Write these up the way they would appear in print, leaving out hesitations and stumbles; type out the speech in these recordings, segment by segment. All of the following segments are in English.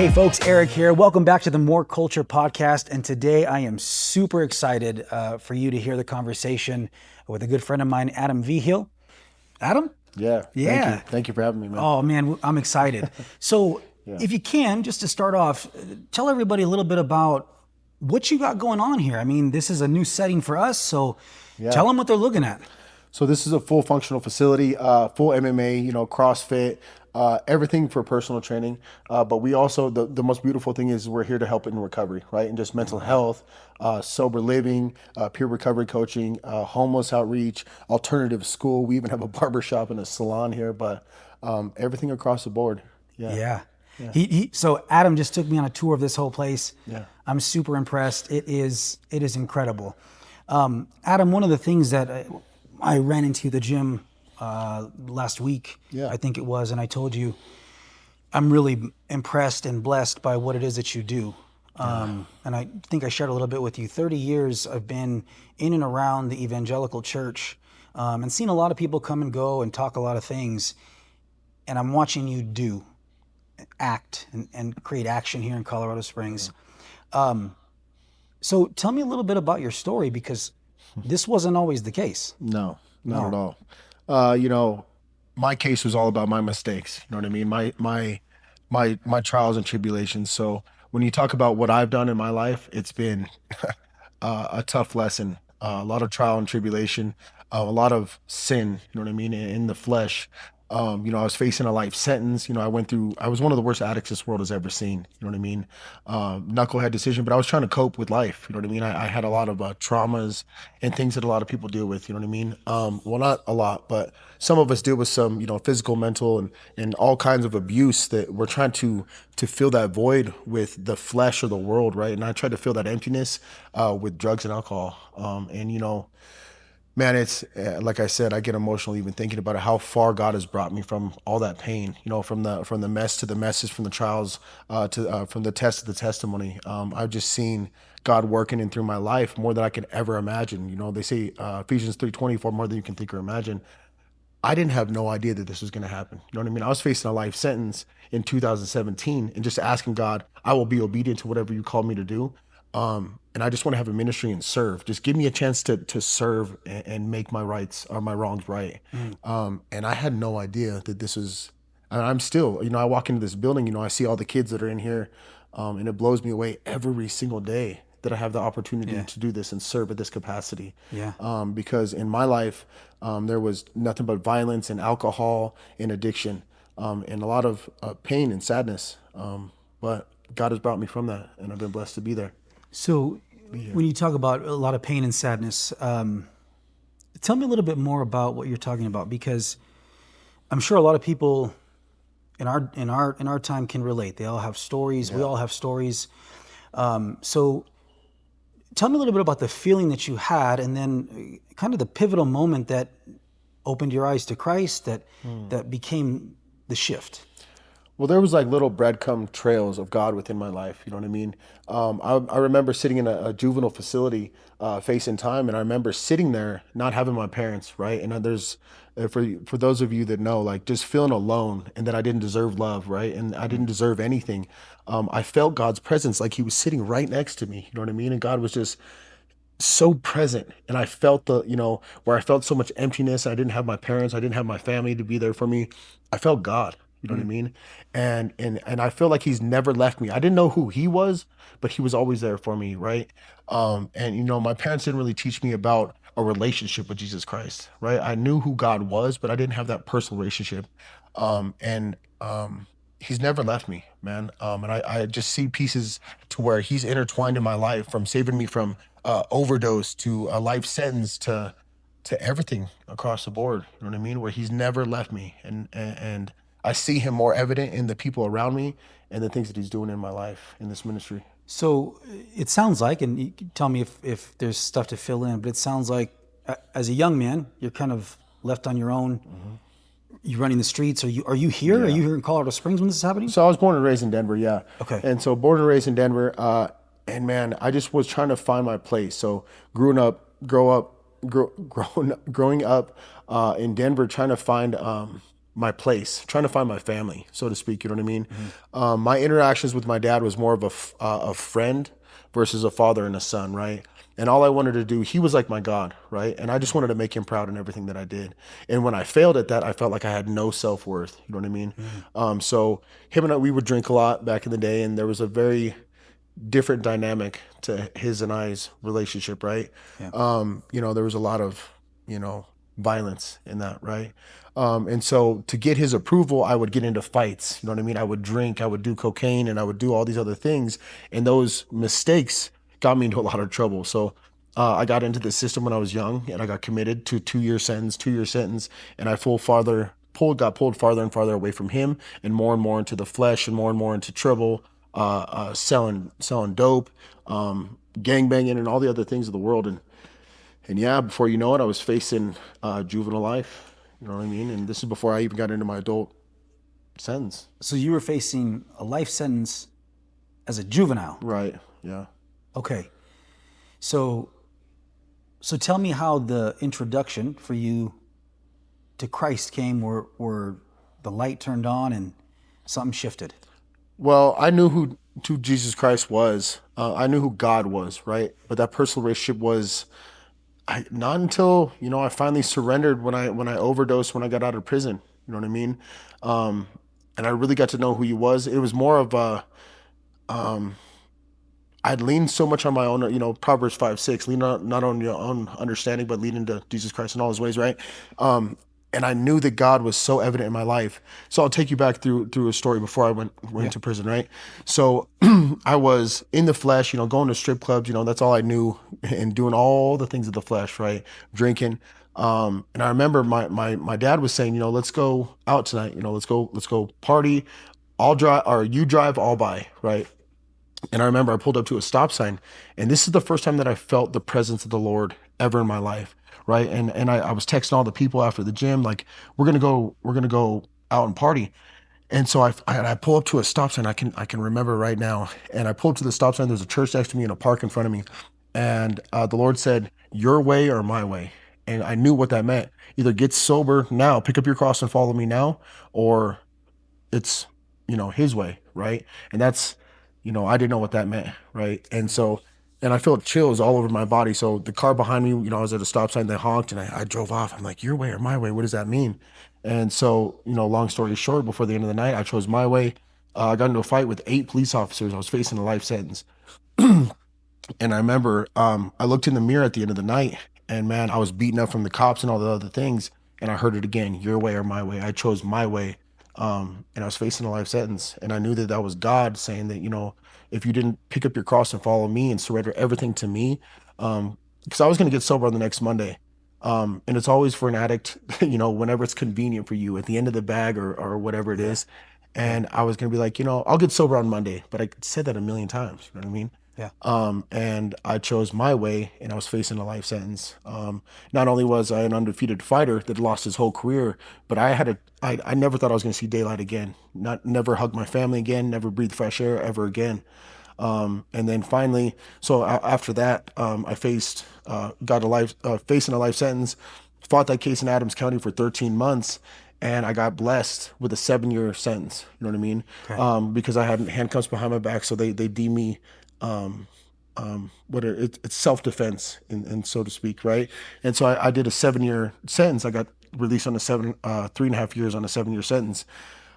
Hey folks, Eric here. Welcome back to the More Culture podcast. And today I am super excited for you to hear the conversation with a good friend of mine, Adam Vigil. Adam? Yeah. Yeah. Thank you for having me, man. Oh man, I'm excited. So Yeah. if you can, just to start off, tell everybody a little bit about what you got going on here. I mean, this is a new setting for us, so Yeah. tell them what they're looking at. So this is a full functional facility, full MMA, CrossFit, everything for personal training. But we also, the most beautiful thing is we're here to help in recovery, right? And just mental health, sober living, peer recovery coaching, homeless outreach, alternative school. We even have a barber shop and a salon here, but everything across the board. Yeah. Yeah. So Adam just took me on a tour of this whole place. Yeah. I'm super impressed. It is incredible. Adam, one of the things that I ran into the gym last week, Yeah. I think it was, and I told you I'm really impressed and blessed by what it is that you do. And I think I shared a little bit with you. 30 years I've been in and around the evangelical church and seen a lot of people come and go and talk a lot of things. And I'm watching you act and create action here in Colorado Springs. So tell me a little bit about your story, because this wasn't always the case. No, not at No. all. My case was all about my mistakes. You know what I mean? My trials and tribulations. So when you talk about what I've done in my life, it's been a tough lesson. A lot of trial and tribulation, a lot of sin. You know what I mean? In the flesh. I was facing a life sentence. I was one of the worst addicts this world has ever seen. You know what I mean? Knucklehead decision, but I was trying to cope with life. You know what I mean? I had a lot of traumas and things that a lot of people deal with. You know what I mean? Well, not a lot, but some of us deal with some, physical, mental, and all kinds of abuse that we're trying to fill that void with the flesh or the world, right? And I tried to fill that emptiness with drugs and alcohol. Man, it's like I said, I get emotional even thinking about it. How far God has brought me from all that pain. From the mess to the message, from the trials to from the test to the testimony. I've just seen God working in through my life more than I could ever imagine. They say Ephesians 3:24, more than you can think or imagine. I didn't have no idea that this was going to happen. You know what I mean? I was facing a life sentence in 2017 and just asking God, I will be obedient to whatever you call me to do. And I just want to have a ministry and serve. Just give me a chance to serve and make my rights or my wrongs right. And I had no idea that this was, and I'm still, I walk into this building, I see all the kids that are in here, and it blows me away every single day that I have the opportunity Yeah. to do this and serve at this capacity. Yeah. Because in my life, there was nothing but violence and alcohol and addiction, and a lot of pain and sadness. But God has brought me from that, and I've been blessed to be there. So when you talk about a lot of pain and sadness, tell me a little bit more about what you're talking about, because I'm sure a lot of people in our time can relate. They all have stories. We all have stories. So tell me a little bit about the feeling that you had, and then kind of the pivotal moment that opened your eyes to Christ, that became the shift. Well, there was like little breadcrumb trails of God within my life. You know what I mean? I remember sitting in a juvenile facility, facing time, and I remember sitting there, not having my parents, right? And there's for those of you that know, like just feeling alone, and that I didn't deserve love, right? And I didn't deserve anything. I felt God's presence, like He was sitting right next to me. You know what I mean? And God was just so present, and I felt where I felt so much emptiness. I didn't have my parents, I didn't have my family to be there for me. I felt God. You know what I mean? And I feel like He's never left me. I didn't know who He was, but He was always there for me, right? And my parents didn't really teach me about a relationship with Jesus Christ, right? I knew who God was, but I didn't have that personal relationship. And He's never left me, man. And I just see pieces to where He's intertwined in my life, from saving me from overdose to a life sentence to everything across the board. You know what I mean? Where He's never left me, and I see Him more evident in the people around me and the things that He's doing in my life in this ministry. So it sounds like, and you can tell me if there's stuff to fill in, but it sounds like as a young man, you're kind of left on your own. You're running the streets. Are you here? Are Yeah. you here in Colorado Springs when this is happening? So I was born and raised in Denver, yeah. Okay. And so born and raised in Denver, and man, I just was trying to find my place. So growing up in Denver, trying to find my place, trying to find my family, so to speak. You know what I mean? Mm-hmm. My interactions with my dad was more of a friend versus a father and a son, right? And all I wanted to do, he was like my God, right? And I just wanted to make him proud in everything that I did. And when I failed at that, I felt like I had no self worth. You know what I mean? Mm-hmm. So him and I, we would drink a lot back in the day, and there was a very different dynamic to his and I's relationship, right? Yeah. There was a lot of, violence in that, right? And so to get his approval, I would get into fights. You know what I mean? I would drink, I would do cocaine, and I would do all these other things. And those mistakes got me into a lot of trouble. So I got into the system when I was young, and I got committed to 2 year sentence, 2 year sentence, and I got pulled farther and farther away from him, and more into the flesh, and more into trouble, selling dope, gang banging, and all the other things of the world. And yeah, before you know it, I was facing juvenile life. You know what I mean? And this is before I even got into my adult sentence. So you were facing a life sentence as a juvenile. Right. Yeah. Okay. So so tell me how the introduction for you to Christ came, where the light turned on and something shifted. Well, I knew who Jesus Christ was. I knew who God was, right? But that personal relationship was not until I finally surrendered when I overdosed when I got out of prison. You know what I mean? Um, and I really got to know who He was. It was more of a I'd leaned so much on my own, Proverbs 5:6, lean not on your own understanding, but lean into Jesus Christ in all His ways, right? And I knew that God was so evident in my life. So I'll take you back through a story before I went Yeah. to prison, right? So I was in the flesh, going to strip clubs, that's all I knew, and doing all the things of the flesh, right? Drinking. And I remember my dad was saying, let's go out tonight, let's go party. I'll drive, or you drive, I'll buy, right? And I remember I pulled up to a stop sign, and this is the first time that I felt the presence of the Lord ever in my life, right? And I was texting all the people after the gym, like, we're gonna go out and party. And so I pull up to a stop sign. I can remember right now. And I pull up to the stop sign. There's a church next to me and a park in front of me. And the Lord said, "Your way or my way." And I knew what that meant. Either get sober now, pick up your cross and follow me now, or it's His way, right? And that's I didn't know what that meant, right? And I felt chills all over my body. So the car behind me, I was at a stop sign, they honked, and I drove off. I'm like, your way or my way, what does that mean? And so long story short, before the end of the night, I chose my way. I got into a fight with 8 police officers. I was facing a life sentence. And I remember I looked in the mirror at the end of the night, and man, I was beaten up from the cops and all the other things. And I heard it again, your way or my way. I chose my way. And I was facing a life sentence. And I knew that that was God saying that, if you didn't pick up your cross and follow me and surrender everything to me, because I was going to get sober on the next Monday. And it's always for an addict, whenever it's convenient for you at the end of the bag, or whatever it Yeah. is. Yeah. And I was going to be like, I'll get sober on Monday, but I said that a million times. You know what I mean? Yeah. And I chose my way, and I was facing a life sentence. Not only was I an undefeated fighter that lost his whole career, but I never thought I was going to see daylight again. Never hug my family again, never breathe fresh air ever again. And then finally, so after that, I facing a life sentence, fought that case in Adams County for 13 months. And I got blessed with a 7 year sentence. You know what I mean? Okay. Because I had handcuffs behind my back. So they deemed me, it's self-defense, and so to speak, right? And so I did a 7 year sentence. I got released on 3.5 years on a 7 year sentence.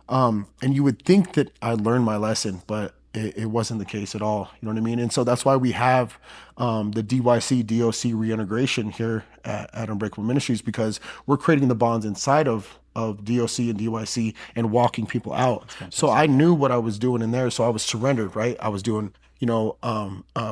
And you would think that I learned my lesson, but it wasn't the case at all. You know what I mean? And so that's why we have the DYC DOC reintegration here at Unbreakable Ministries, because we're creating the bonds inside of DOC and DYC and walking people out. So I Fantastic. knew what I was doing in there. So I was surrendered, right? I was doing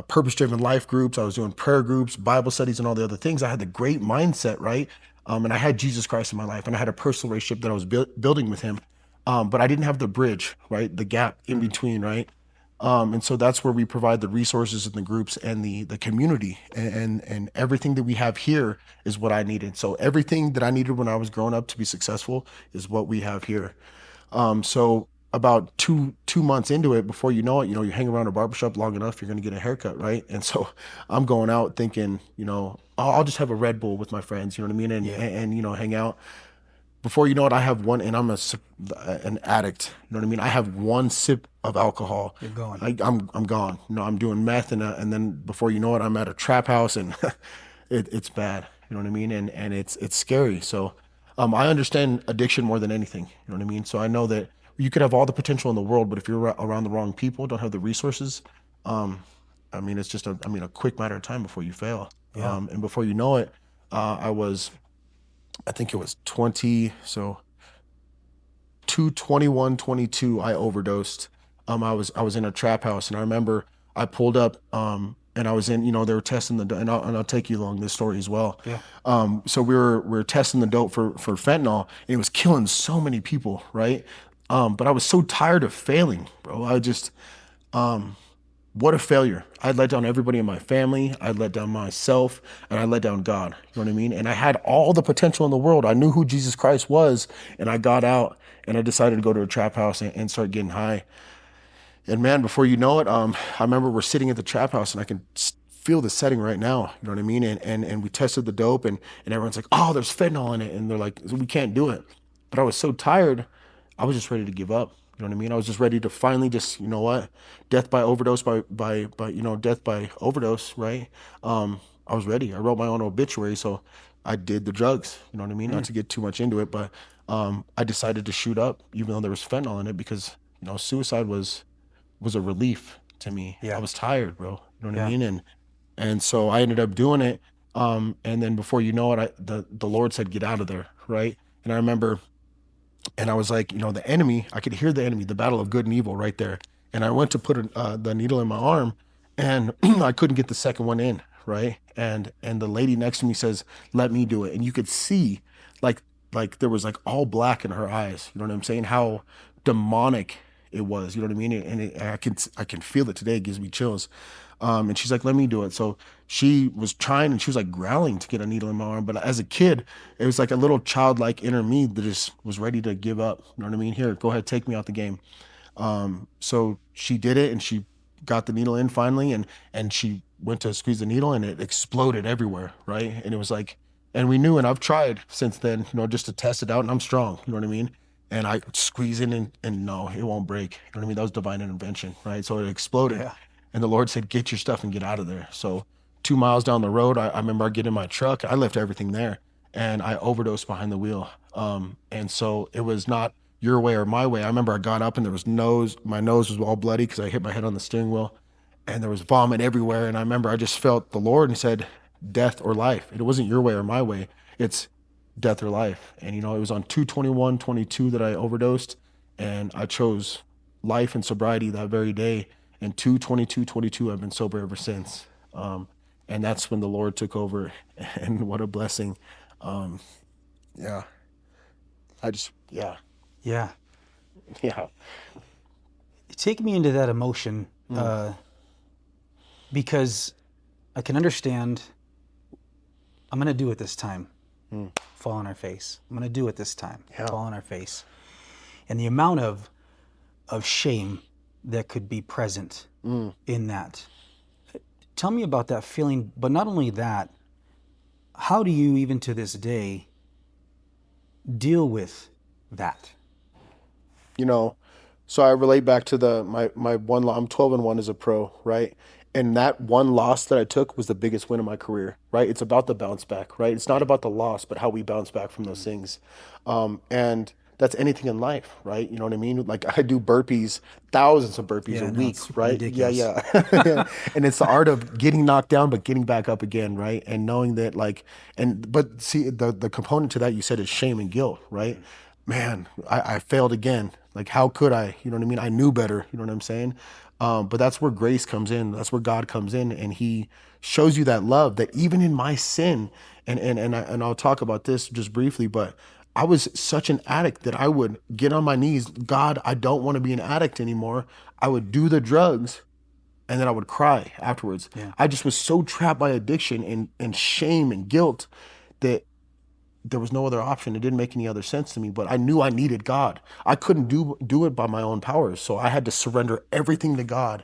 purpose-driven life groups. I was doing prayer groups, Bible studies, and all the other things. I had the great mindset, right? And I had Jesus Christ in my life, and I had a personal relationship that I was building with Him. But I didn't have the bridge, right? The gap in Mm. between, right? And so that's where we provide the resources and the groups and the community, and everything that we have here is what I needed. So everything that I needed when I was growing up to be successful is what we have here. So about two months into it, before you know it, you hang around a barbershop long enough, you're going to get a haircut, right? And so I'm going out thinking, I'll just have a Red Bull with my friends, you know what I mean, and Yeah. and hang out. before you know it, I have one, and an addict. You know what I mean? I have one sip of alcohol, You're going. I'm gone. You know, I'm doing meth, and then before you know it, I'm at a trap house, and it's bad. You know what I mean? And it's scary. So, I understand addiction more than anything. You know what I mean? So I know that you could have all the potential in the world, but if you're around the wrong people, don't have the resources, um, I mean, it's just a quick matter of time before you fail. Yeah. And before you know it, I think it was 20, so 221 22 I overdosed. I was in a trap house, and I remember I pulled up, and I was in, they were testing the and I'll take you along this story as well. Yeah. So we were testing the dope for fentanyl, and it was killing so many people, right? But I was so tired of failing, bro. What a failure. I'd let down everybody in my family. I'd let down myself, and I let down God. You know what I mean? And I had all the potential in the world. I knew who Jesus Christ was, and I got out, and I decided to go to a trap house and start getting high. And man, before you know it, I remember we're sitting at the trap house, and I can feel the setting right now. You know what I mean? And we tested the dope, and everyone's like, "Oh, there's fentanyl in it," and they're like, "We can't do it." But I was so tired, I was just ready to give up. You know what I mean? I was just ready to finally just, you know what, death by overdose by death by overdose, right? I was ready. I wrote my own obituary, so I did the drugs. You know what I mean? Not Mm. to get too much into it, but I decided to shoot up, even though there was fentanyl in it, because suicide was a relief to me. I Yeah. was tired, bro. You know what I Yeah. mean? And so I ended up doing it. And then before you know it, the Lord said, "Get out of there," right? And I remember, and I was like, the enemy. I could hear the enemy, the battle of good and evil, right there. And I went to put the needle in my arm, and I couldn't get the second one in, right? And the lady next to me says, "Let me do it." And you could see, like there was like all black in her eyes. You know what I'm saying? How demonic it was. You know what I mean? I can feel it today. It gives me chills. And she's like, "Let me do it." So she was trying, and she was like growling to get a needle in my arm. But as a kid, it was like a little childlike inner me that just was ready to give up. You know what I mean? Here, go ahead, take me out the game. So she did it, and she got the needle in finally, and she went to squeeze the needle, and it exploded everywhere, right? And it was like, and we knew, and I've tried since then, just to test it out, and I'm strong. You know what I mean? And I squeeze in, and no, it won't break. You know what I mean? That was divine intervention, right? So it exploded, Yeah. and the Lord said, "Get your stuff and get out of there." So 2 miles down the road, I remember I get in my truck. I left everything there, and I overdosed behind the wheel. And so it was not your way or my way. I remember I got up, and there was my nose was all bloody because I hit my head on the steering wheel, and there was vomit everywhere. And I remember I just felt the Lord, and he said, "Death or life." It wasn't your way or my way. It's death or life. And it was on 2/21/22 that I overdosed, and I chose life and sobriety that very day. And 2/22/22, I've been sober ever since. And that's when the Lord took over, and what a blessing. Um, yeah, yeah, Yeah. yeah. Take me into that emotion, Mm, because I can understand. I'm going to do it this time. mm, Fall on our face. I'm going to do it this time. yeah. Fall on our face. And the amount of shame that could be present Mm. in that. Tell me about that feeling, but not only that, how do you even to this day deal with that? you know so I relate back to my one I'm 12-1 as a pro, right? And that one loss that I took was the biggest win of my career, right? It's about the bounce back, right? It's not about the loss, but how we bounce back from those things. And that's anything in life, right? You know what I mean? Like, I do burpees, thousands of burpees a Yeah, no, week, it's right? Yeah, ridiculous. yeah. And it's the art of getting knocked down but getting back up again, right? And knowing that, like, but see, the component to that you said is shame and guilt, right? Man, I failed again. Like, how could I? You know what I mean? I knew better. You know what I'm saying? But that's where grace comes in. That's where God comes in, and He shows you that love that even in my sin, and I'll talk about this just briefly, but I was such an addict that I would get on my knees. God, I don't want to be an addict anymore. I would do the drugs, and then I would cry afterwards. Yeah. I just was so trapped by addiction and shame and guilt that there was no other option. It didn't make any other sense to me, but I knew I needed God. I couldn't do it by my own powers, so I had to surrender everything to God.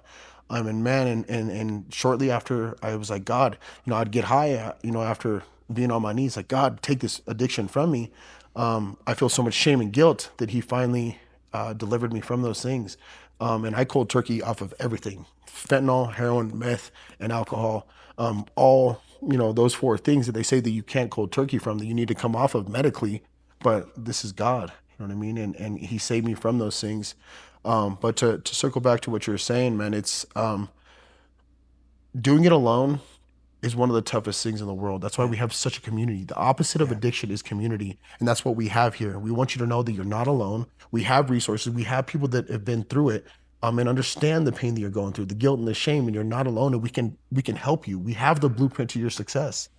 And man, and shortly after, I was like, God, I'd get high, after being on my knees, like, God, take this addiction from me. I feel so much shame and guilt that he finally delivered me from those things. And I cold turkey off of everything: fentanyl, heroin, meth, and alcohol. All, those four things that they say that you can't cold turkey from, that you need to come off of medically. But this is God, you know what I mean? And he saved me from those things. But to circle back to what you were saying, man, it's doing it alone is one of the toughest things in the world. That's why Yeah. we have such a community. The opposite of Yeah. addiction is community. And that's what we have here. We want you to know that you're not alone. We have resources. We have people that have been through it, and understand the pain that you're going through, the guilt and the shame, and you're not alone. And we can help you. We have the blueprint to your success.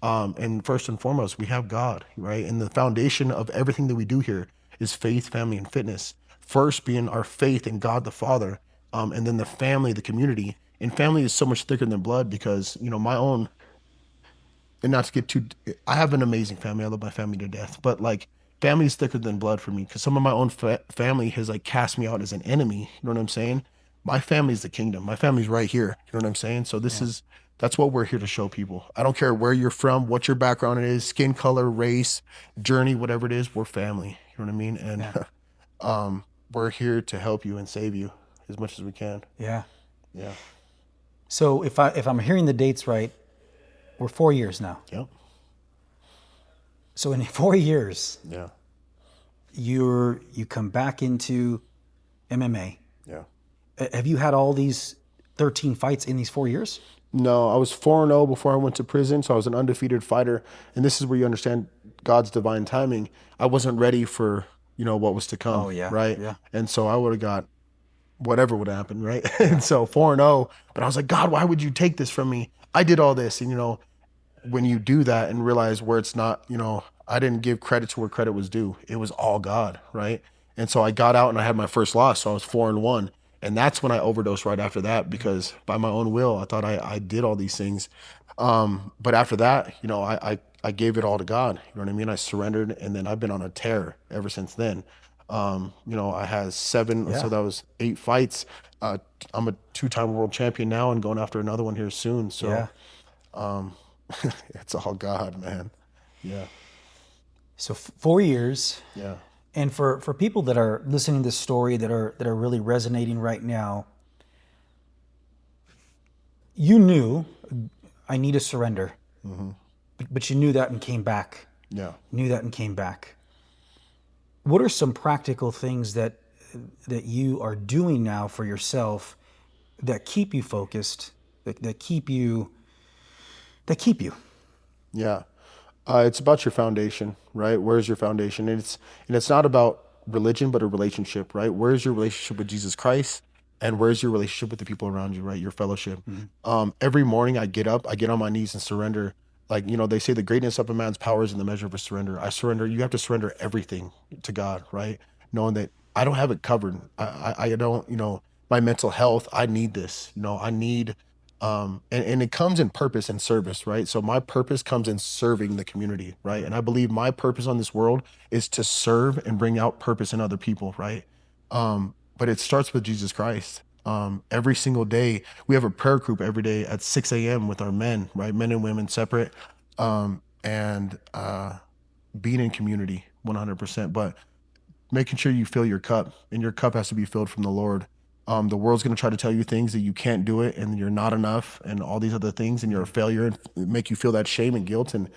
And first and foremost, we have God, right? And the foundation of everything that we do here is faith, family, and fitness. First being our faith in God the Father, and then the family, the community. And family is so much thicker than blood because, my own, and not to get too, I have an amazing family. I love my family to death, but like family is thicker than blood for me because some of my own family has like cast me out as an enemy. You know what I'm saying? My family's the kingdom. My family's right here. You know what I'm saying? So Yeah. that's what we're here to show people. I don't care where you're from, what your background is, skin color, race, journey, whatever it is, we're family. You know what I mean? And Yeah. we're here to help you and save you as much as we can. Yeah. Yeah. So if I'm hearing the dates right, we're 4 years now. Yep. So in 4 years, Yeah. you come back into MMA. Yeah. Have you had all these 13 fights in these 4 years? No, I was 4-0 before I went to prison, so I was an undefeated fighter. And this is where you understand God's divine timing. I wasn't ready for, what was to come, Oh yeah. right? Yeah. And so I would have got whatever would happen, right? Yeah. And so 4-0, but I was like, God, why would you take this from me? I did all this. And, when you do that and realize where it's not, I didn't give credit to where credit was due. It was all God, right? And so I got out and I had my first loss. So I was 4-1. And that's when I overdosed right after that because by my own will, I thought I did all these things. But after that, I gave it all to God. You know what I mean? I surrendered, and then I've been on a tear ever since then. I had seven, so Yeah. that was 8 fights. I'm a two-time world champion now and going after another one here soon. So Yeah. it's all God, man. Yeah, So 4 years. yeah, And for people that are listening to this story that are really resonating right now, you knew I need to surrender, but you knew that and came back. yeah. Knew that and came back. What are some practical things that you are doing now for yourself that keep you focused, that keep you? Yeah. It's about your foundation, right? Where's your foundation? And it's not about religion, but a relationship, right? Where's your relationship with Jesus Christ? And where's your relationship with the people around you, right? Your fellowship. Every morning I get up, I get on my knees and surrender. Like, they say the greatness of a man's power is in the measure of his surrender. I surrender. You have to surrender everything to God, right? Knowing that I don't have it covered. I don't, my mental health, I need this. I need and it comes in purpose and service, right? So my purpose comes in serving the community, right? And I believe my purpose on this world is to serve and bring out purpose in other people, right? But it starts with Jesus Christ. Every single day we have a prayer group every day at 6 a.m. with our men, right? Men and women separate, and being in community 100%. But making sure you fill your cup, and your cup has to be filled from the Lord. The world's going to try to tell you things that you can't do it and you're not enough and all these other things and you're a failure and make you feel that shame and guilt, and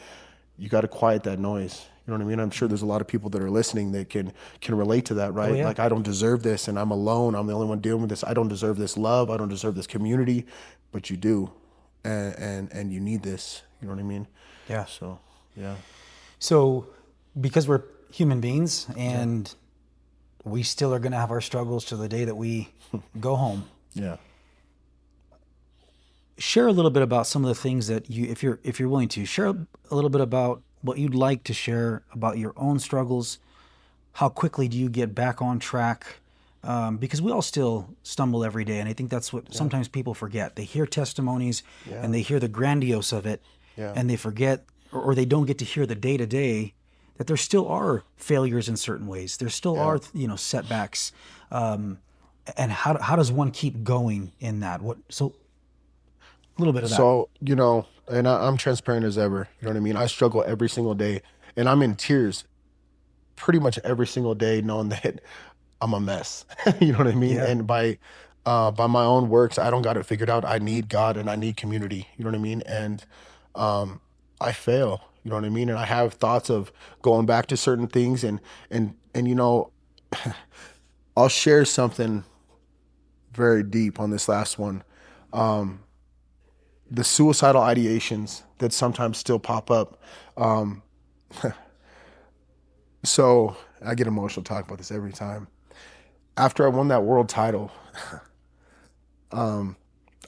you got to quiet that noise. You know what I mean? I'm sure there's a lot of people that are listening that can relate to that, Oh right? yeah. Like, I don't deserve this and I'm alone. I'm the only one dealing with this. I don't deserve this love. I don't deserve this community, but you do. And you need this. You know what I mean? Yeah. So, yeah. So because we're human beings Yeah. and we still are going to have our struggles to the day that we go home. Yeah. Share a little bit about some of the things that you, if you're willing to, share a little bit about what you'd like to share about your own struggles. How quickly do you get back on track? Because we all still stumble every day, and I think that's what Yeah. sometimes people forget. They hear testimonies Yeah. and they hear the grandiose of it, Yeah. and they forget, or they don't get to hear the day to day that there still are failures in certain ways. There still Yeah. are setbacks, and how does one keep going in that? A little bit of that. So, and I'm transparent as ever. You know what I mean? I struggle every single day and I'm in tears pretty much every single day knowing that I'm a mess. You know what I mean? Yeah. And by my own works, I don't got it figured out. I need God and I need community. You know what I mean? And um, I fail. You know what I mean? And I have thoughts of going back to certain things, and I'll share something very deep on this last one. Um, the suicidal ideations that sometimes still pop up. Um, so I get emotional talking about this every time. After I won that world title, um,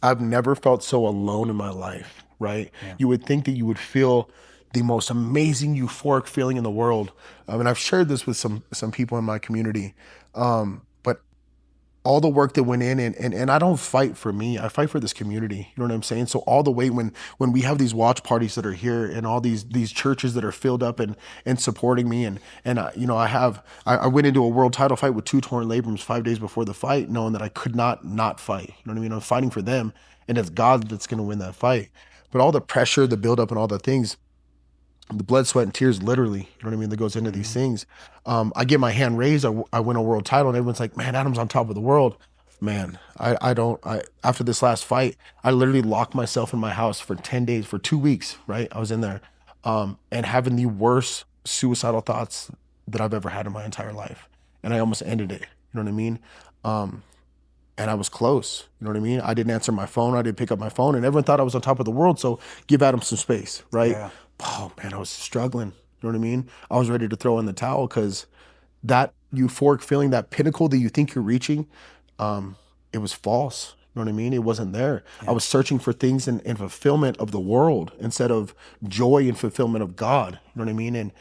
I've never felt so alone in my life, right? Yeah. You would think that you would feel the most amazing euphoric feeling in the world. And I've shared this with some people in my community. But all the work that went in, and I don't fight for me, I fight for this community. You know what I'm saying? So all the way when we have these watch parties that are here and all these churches that are filled up and supporting me, and I went into a world title fight with two torn labrums 5 days before the fight, knowing that I could not fight. You know what I mean? I'm fighting for them, and it's God that's going to win that fight. But all the pressure, the buildup, and all the things, the blood, sweat, and tears, literally, you know what I mean, that goes into these Hmm. things. I get my hand raised, I win a world title, and everyone's like, man, Adam's on top of the world. Man, I don't, after this last fight, I literally locked myself in my house for 10 days, for 2 weeks, right? I was in there, and having the worst suicidal thoughts that I've ever had in my entire life. And I almost ended it. You know what I mean? Um, and I was close. You know what I mean? I didn't answer my phone. I didn't pick up my phone, and everyone thought I was on top of the world. So give Adam some space, right? Yeah. Oh man, I was struggling. You know what I mean? I was ready to throw in the towel because that euphoric feeling, that pinnacle that you think you're reaching, um, it was false. You know what I mean? It wasn't there. I Yeah. was searching for things in fulfillment of the world instead of joy and fulfillment of God. You know what I mean?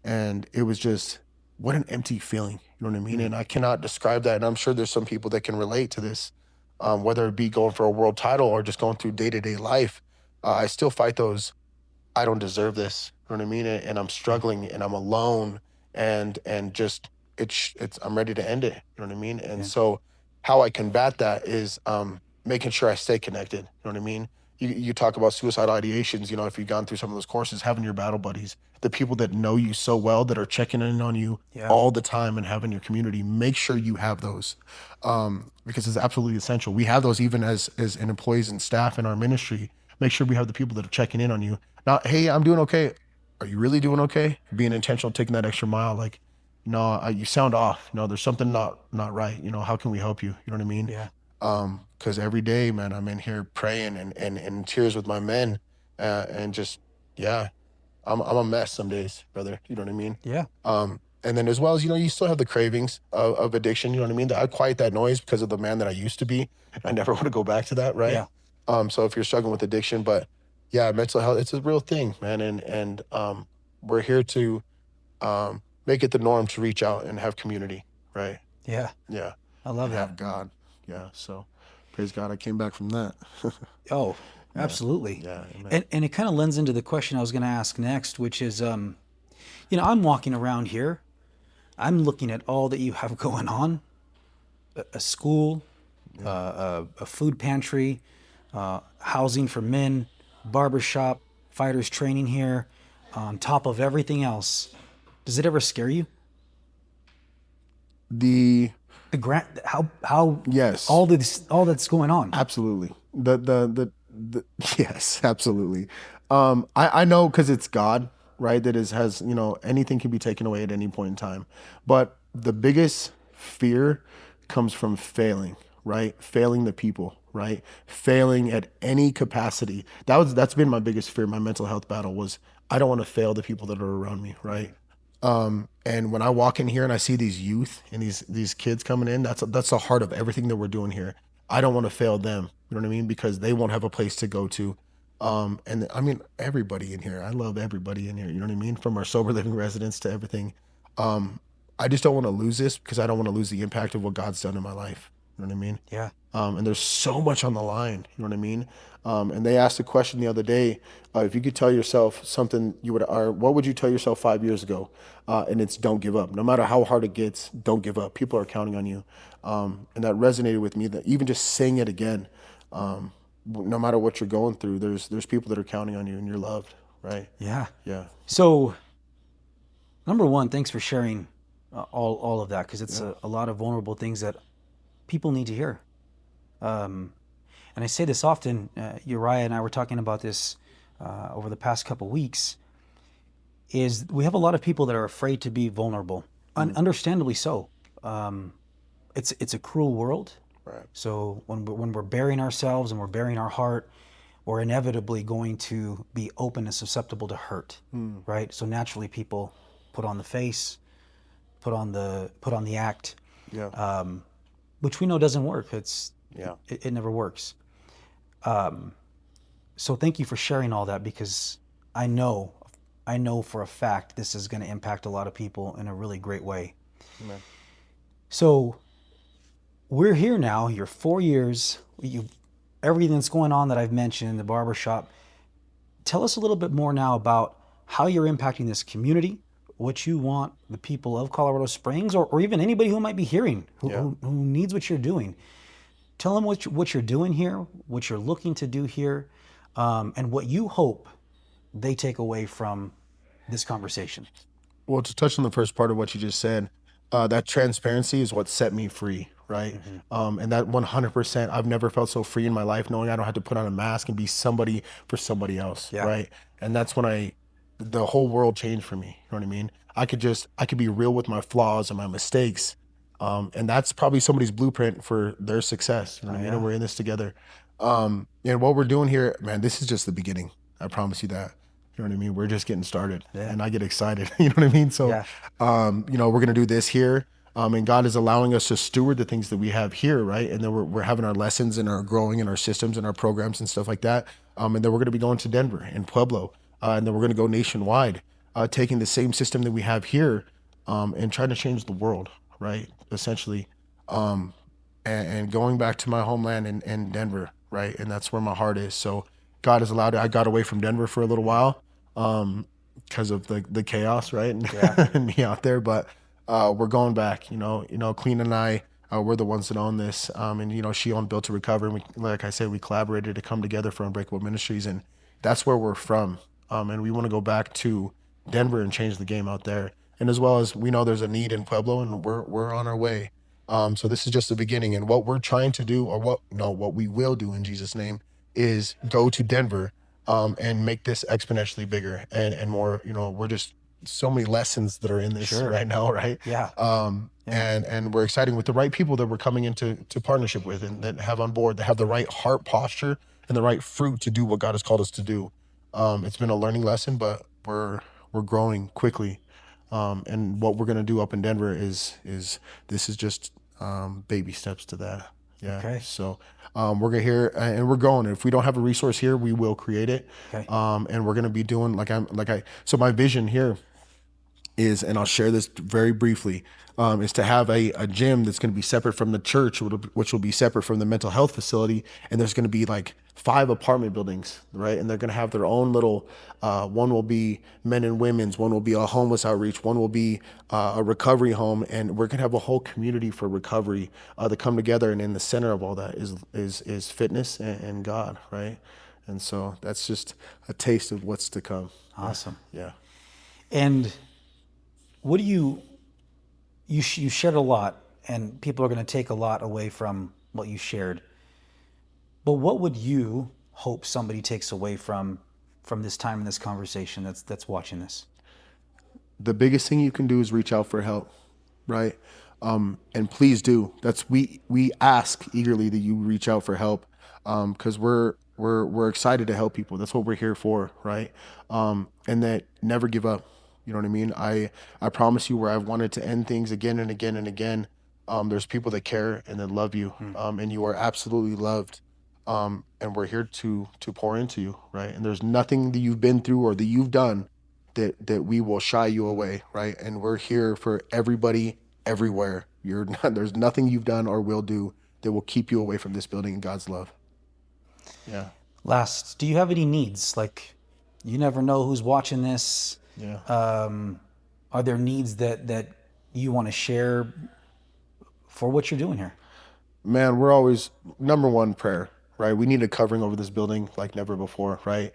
And it was just what an empty feeling. You know what I mean? Mm. And I cannot describe that. And I'm sure there's some people that can relate to this, whether it be going for a world title or just going through day to day life. I still fight those I don't deserve this. You know what I mean? And I'm Yeah. struggling and I'm alone and just it's I'm ready to end it. You know what I mean? And Yeah. so how I combat that is making sure I stay connected. You know what I mean? You talk about suicide ideations, if you've gone through some of those courses, having your battle buddies, the people that know you so well that are checking in on you Yeah. all the time and having your community, make sure you have those. Because it's absolutely essential. We have those even as an employees and staff in our ministry. Make sure we have the people that are checking in on you. Not, hey, I'm doing okay. Are you really doing okay? Being intentional, taking that extra mile. Like, no, you sound off. No, there's something not right. How can we help you? You know what I mean? Yeah. Because every day, man, I'm in here praying and in tears with my men, and just yeah, I'm a mess some days, brother. You know what I mean? Yeah. And then as well as you still have the cravings of addiction. You know what I mean? I quiet that noise because of the man that I used to be. I never want to go back to that, right? Yeah. So if you're struggling with addiction, but yeah, mental health, it's a real thing, man. And we're here to make it the norm to reach out and have community, right? Yeah. Yeah, I love and that. have God. Yeah. So praise God, I came back from that. Oh, Yeah. absolutely. Yeah. Amen. And it kind of lends into the question I was going to ask next, which is, I'm walking around here. I'm looking at all that you have going on, a school, Yeah. a food pantry, housing for men, barbershop, fighters training here, on top of everything else. Does it ever scare you? The The grant, how yes. all that's going on. Absolutely. The yes, absolutely. I know because it's God, right? That is has anything can be taken away at any point in time, but the biggest fear comes from failing, right? Failing the people, right? Failing at any capacity. That's been my biggest fear. My mental health battle was I don't want to fail the people that are around me, right? And when I walk in here and I see these youth and these kids coming in, that's the heart of everything that we're doing here. I don't want to fail them. You know what I mean? Because they won't have a place to go to. And I mean everybody in here. I love everybody in here. You know what I mean? From our sober living residents to everything. Um, I just don't want to lose this because I don't want to lose the impact of what God's done in my life. You know what I mean? Yeah. And there's so much on the line. You know what I mean? And they asked a question the other day: if you could tell yourself something, or what would you tell yourself 5 years ago? And it's don't give up. No matter how hard it gets, don't give up. People are counting on you, and that resonated with me. That even just saying it again, no matter what you're going through, there's people that are counting on you, and you're loved, right? Yeah. Yeah, So, number one, thanks for sharing. all of that, because it's Yeah. a lot of vulnerable things that people need to hear. And I say this often. Uriah and I were talking about this over the past couple weeks. Is we have a lot of people that are afraid to be vulnerable, Mm, understandably so. It's a cruel world. right. So when we're bearing ourselves and we're bearing our heart, we're inevitably going to be open and susceptible to hurt, Mm, right? So naturally, people put on the face, put on the act, yeah. which we know doesn't work. Yeah. It never works. So thank you for sharing all that, because I know I know for a fact this is going to impact a lot of people in a really great way. Amen. So we're here now. You're 4 years. You everything that's going on that I've mentioned, the barbershop. Tell us a little bit more now about how you're impacting this community, what you want the people of Colorado Springs, or even anybody who might be hearing, Yeah. who needs what you're doing. Tell them what you're doing here, what you're looking to do here, and what you hope they take away from this conversation. Well, to touch on the first part of what you just said, that transparency is what set me free, right? Hmm. And that 100%, I've never felt so free in my life knowing I don't have to put on a mask and be somebody for somebody else, Yeah, right? And that's when the whole world changed for me. You know what I mean? I could be real with my flaws and my mistakes. And that's probably somebody's blueprint for their success. You know what I mean? And yeah, we're in this together. And what we're doing here, man, this is just the beginning. I promise you that. You know what I mean? We're just getting started, yeah, and I get excited. You know what I mean? So, yeah. we're gonna do this here, and God is allowing us to steward the things that we have here, right? And then we're having our lessons and our growing in our systems and our programs and stuff like that. And then we're gonna be going to Denver and Pueblo, and then we're gonna go nationwide, taking the same system that we have here, and trying to change the world, right? Essentially, um, and going back to my homeland in Denver, right? And that's where my heart is. So God has allowed it. I got away from Denver for a little while because of the chaos, right? And, Yeah. and me out there. But we're going back. Clean and I, we're the ones that own this. And she owned Built to Recover. And we, like I said, we collaborated to come together for Unbreakable Ministries, and that's where we're from. And we want to go back to Denver and change the game out there. And as well as we know there's a need in Pueblo, and we're on our way. So this is just the beginning, and what we're trying to do, or what we will do in Jesus' name, is go to Denver, and make this exponentially bigger and more. We're just so many lessons that are in this Sure. right now, right? Yeah. Yeah. And we're exciting with the right people that we're coming into partnership with, and that have on board, that have the right heart posture and the right fruit to do what God has called us to do. It's been a learning lesson, but we're growing quickly. And what we're gonna do up in Denver is this is just baby steps to that. Yeah. Okay. So we're gonna hear, and we're going. If we don't have a resource here, we will create it. Okay. And we're gonna be doing so my vision here is, and I'll share this very briefly, is to have a gym that's going to be separate from the church, which will be separate from the mental health facility. And there's going to be like 5 apartment buildings, right? And they're going to have their own little, one will be men and women's, one will be a homeless outreach, one will be a recovery home. And we're going to have a whole community for recovery to come together. And in the center of all that is fitness and God, right? And so that's just a taste of what's to come. Yeah. Awesome. Yeah. And what do you shared a lot, and people are going to take a lot away from what you shared. But what would you hope somebody takes away from this time in this conversation that's watching this? The biggest thing you can do is reach out for help, right? And please do. We ask eagerly that you reach out for help, because we're excited to help people. That's what we're here for, right? And that never give up. You know what I mean? I promise you, where I've wanted to end things again and again and again, there's people that care and that love you, Hmm. and you are absolutely loved. And we're here to pour into you, right? And there's nothing that you've been through or that you've done that we will shy you away, right? And we're here for everybody, everywhere. You're not, there's nothing you've done or will do that will keep you away from this building and God's love. Yeah, Last, do you have any needs? Like, you never know who's watching this. yeah. Are there needs that you want to share for what you're doing here? Man, we're always number one prayer, right? We need a covering over this building like never before, right?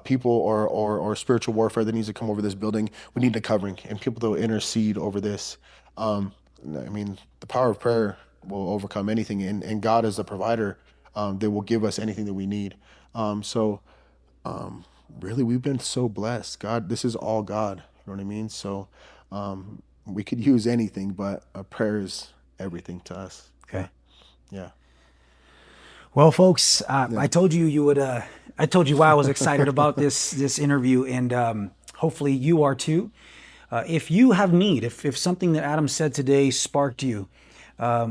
People or spiritual warfare that needs to come over this building. We need a covering and people that will intercede over this. Um, I mean, the power of prayer will overcome anything, and God is the provider that will give us anything that we need. So really, we've been so blessed. God, this is all God. You know what I mean? So we could use anything, but prayer is everything to us. Yeah, Okay. yeah, Well, folks, yeah. I told you you would. I told you why I was excited about this interview, and hopefully you are too. If you have need, if something that Adam said today sparked you,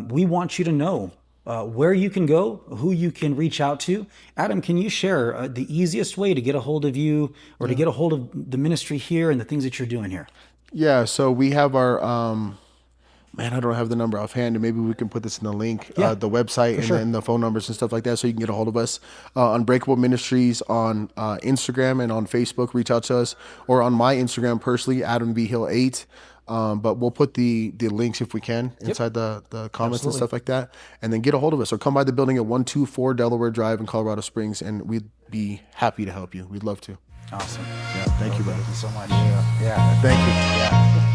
we want you to know where you can go, who you can reach out to. Adam, can you share the easiest way to get a hold of you or to Yeah. get a hold of the ministry here and the things that you're doing here? Yeah, so we have our man, I don't have the number offhand, and maybe we can put this in the link, Yeah, the website for and sure. then the phone numbers and stuff like that, so you can get a hold of us. Unbreakable Ministries on Instagram and on Facebook. Reach out to us, or on my Instagram personally, Adam Vigil 8. But we'll put the links if we can Yep, inside the comments and absolutely. stuff like that, and then get a hold of us or come by the building at 124 Delaware Drive in Colorado Springs, and we'd be happy to help you. We'd love to. Awesome. Yeah, thank Well, you, brother. thank you so much. Yeah, Yeah. thank you. Yeah.